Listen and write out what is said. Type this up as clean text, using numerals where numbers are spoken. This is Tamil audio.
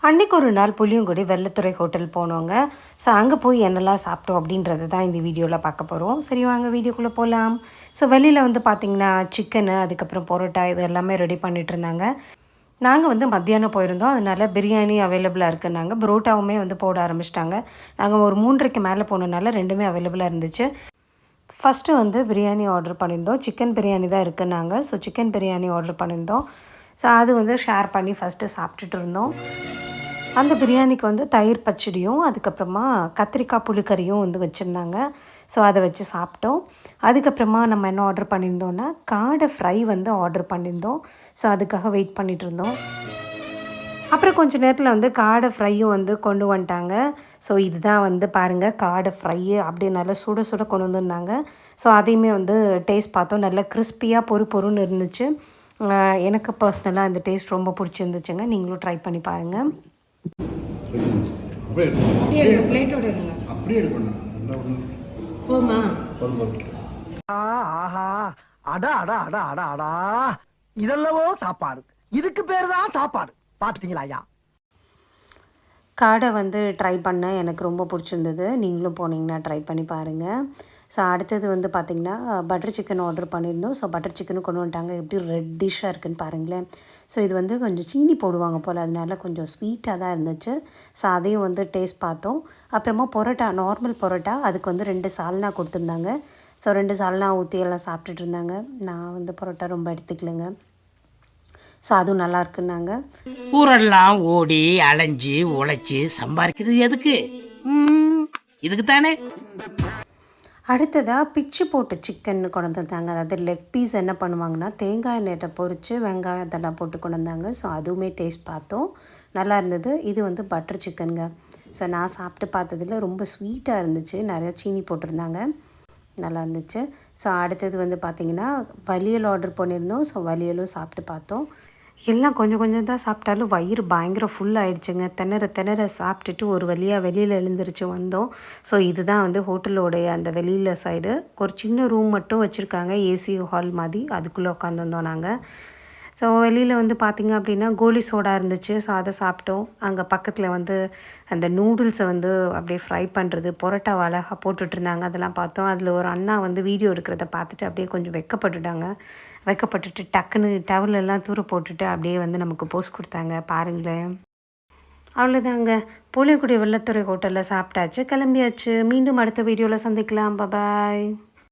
அன்றைக்கி ஒரு நாள் புளியங்குடி வெள்ளத்துறை ஹோட்டல் போனோங்க. ஸோ அங்கே போய் என்னெல்லாம் சாப்பிட்டோம் அப்படின்றது தான் இந்த வீடியோவில் பார்க்க போகிறோம். சரி வாங்க வீடியோக்குள்ளே போகலாம். ஸோ வெளியில் வந்து பார்த்திங்கன்னா சிக்கனு, அதுக்கப்புறம் பரோட்டா இது எல்லாமே ரெடி பண்ணிகிட்டு இருந்தாங்க. நாங்கள் வந்து மத்தியானம் போயிருந்தோம். அதனால் பிரியாணி அவைலபிளாக இருக்குன்னாங்க. பரோட்டாவுமே வந்து போட ஆரம்பிச்சிட்டாங்க. நாங்கள் ஒரு 3:30க்கு மேலே போனனால ரெண்டுமே அவைலபிளாக இருந்துச்சு. ஃபஸ்ட்டு வந்து பிரியாணி ஆர்டர் பண்ணியிருந்தோம். சிக்கன் பிரியாணி தான் இருக்குன்னாங்க. ஸோ சிக்கன் பிரியாணி ஆர்டர் பண்ணியிருந்தோம். ஸோ அது வந்து ஷேர் பண்ணி ஃபஸ்ட்டு சாப்பிட்டுட்டு இருந்தோம். அந்த பிரியாணிக்கு வந்து தயிர் பச்சடியும், அதுக்கப்புறமா கத்திரிக்காய் புளிக்கறியும் வந்து வச்சுருந்தாங்க. ஸோ அதை வச்சு சாப்பிட்டோம். அதுக்கப்புறமா நம்ம என்ன ஆர்டர் பண்ணியிருந்தோன்னா, காடை ஃப்ரை வந்து ஆர்டர் பண்ணியிருந்தோம். ஸோ அதுக்காக வெயிட் பண்ணிகிட்ருந்தோம். அப்புறம் கொஞ்சம் நேரத்தில் வந்து காடை ஃப்ரையும் வந்து கொண்டு வந்துட்டாங்க. ஸோ இதுதான் வந்து பாருங்கள் காடை ஃப்ரையு அப்படியே நல்லா சுட சுட கொண்டு வந்திருந்தாங்க. ஸோ அதையுமே வந்து டேஸ்ட் பார்த்தோம். நல்லா கிறிஸ்பியாக பொறு பொறுன்னு இருந்துச்சு. எனக்கு பர்சனலாக இந்த டேஸ்ட் ரொம்ப பிடிச்சிருந்துச்சுங்க. நீங்களும் ட்ரை பண்ணி பாருங்கள். பிளேட்டோட இருங்க. அப்படியே எடுக்கணும். போமா ஆஹா அடா அடா அடா அடா அடா இதெல்லவோ சாப்பாடு. இதுக்கு பேர் தான் சாப்பாடு. பார்த்துட்டீங்களா ஐயா? காடை வந்து ட்ரை பண்ண எனக்கு ரொம்ப பிடிச்சிருந்தது. நீங்களும் போனீங்கன்னா ட்ரை பண்ணி பாருங்கள். ஸோ அடுத்தது வந்து பார்த்திங்கன்னா பட்டர் சிக்கன் ஆர்டர் பண்ணியிருந்தோம். ஸோ பட்டர் சிக்கனும் கொண்டு வந்துட்டாங்க. எப்படி ரெட்டிஷ்ஷாக இருக்குதுன்னு பாருங்களேன். ஸோ இது வந்து கொஞ்சம் சீனி போடுவாங்க போல், அதனால கொஞ்சம் ஸ்வீட்டாக தான் இருந்துச்சு. ஸோ அதையும் வந்து டேஸ்ட் பார்த்தோம். அப்புறமா பரோட்டா, நார்மல் பரோட்டா, அதுக்கு வந்து 2 சால்னா கொடுத்துருந்தாங்க. ஸோ 2 சால்னா ஊற்றி எல்லாம் சாப்பிட்டுட்டு இருந்தாங்க. நான் வந்து பரோட்டா ரொம்ப எடுத்துக்கலைங்க. ஸோ அதுவும் நல்லா இருக்குன்னாங்க. ஊரெல்லாம் ஓடி அலைஞ்சி உழைச்சி சம்பாதிக்கிறது எதுக்கு? இதுக்கு தானே. அடுத்ததாக பிச்சு போட்டு சிக்கன் கொண்டு வந்தாங்க. அதாவது லெக் பீஸ் என்ன பண்ணுவாங்கன்னா, தேங்காய் எண்ணெயை பொரித்து வெங்காயம் அதெல்லாம் போட்டு கொண்டு வந்தாங்க. ஸோ அதுவுமே டேஸ்ட் பார்த்தோம், நல்லா இருந்தது. இது வந்து பட்டர் சிக்கனுங்க. ஸோ நான் சாப்பிட்டு பார்த்ததில் ரொம்ப ஸ்வீட்டாக இருந்துச்சு. நிறையா சீனி போட்டிருந்தாங்க, நல்லா இருந்துச்சு. ஸோ அடுத்தது வந்து பார்த்திங்கன்னா வலியல் ஆர்டர் பண்ணியிருந்தோம். ஸோ வலியலும் சாப்பிட்டு பார்த்தோம். எல்லாம் கொஞ்சம் கொஞ்சம் தான் சாப்பிட்டாலும் வயிறு பயங்கர ஃபுல் ஆகிடுச்சுங்க. திணற சாப்பிட்டுட்டு ஒரு வழியாக வெளியில் எழுந்திரிச்சு வந்தோம். ஸோ இதுதான் வந்து ஹோட்டலோடைய அந்த வெளியில் சைடு ஒரு சின்ன ரூம் மட்டும் வச்சுருக்காங்க, ஏசி ஹால் மாதிரி. அதுக்குள்ளே உட்காந்துருந்தோம் நாங்கள். ஸோ வெளியில் வந்து பார்த்திங்க அப்படின்னா கோலி சோடா இருந்துச்சு. ஸோ அதை சாப்பிட்டோம். அங்கே பக்கத்தில் வந்து அந்த நூடுல்ஸை வந்து அப்படியே ஃப்ரை பண்ணுறது, பரோட்டா அழகாக போட்டுட்ருந்தாங்க, அதெல்லாம் பார்த்தோம். அதில் ஒரு அண்ணா வந்து வீடியோ எடுக்கிறத பார்த்துட்டு அப்படியே கொஞ்சம் வெக்கப்பட்டுட்டு டக்குன்னு டவலெல்லாம் தூர போட்டுட்டு அப்படியே வந்து நமக்கு போஸ் கொடுத்தாங்க பாருங்களேன். அவ்வளோதாங்க, புளியங்குடி வெள்ளத்துறை ஹோட்டலில் சாப்பிட்டாச்சு, கிளம்பியாச்சு. மீண்டும் அடுத்த வீடியோவில் சந்திக்கலாம். பாய்.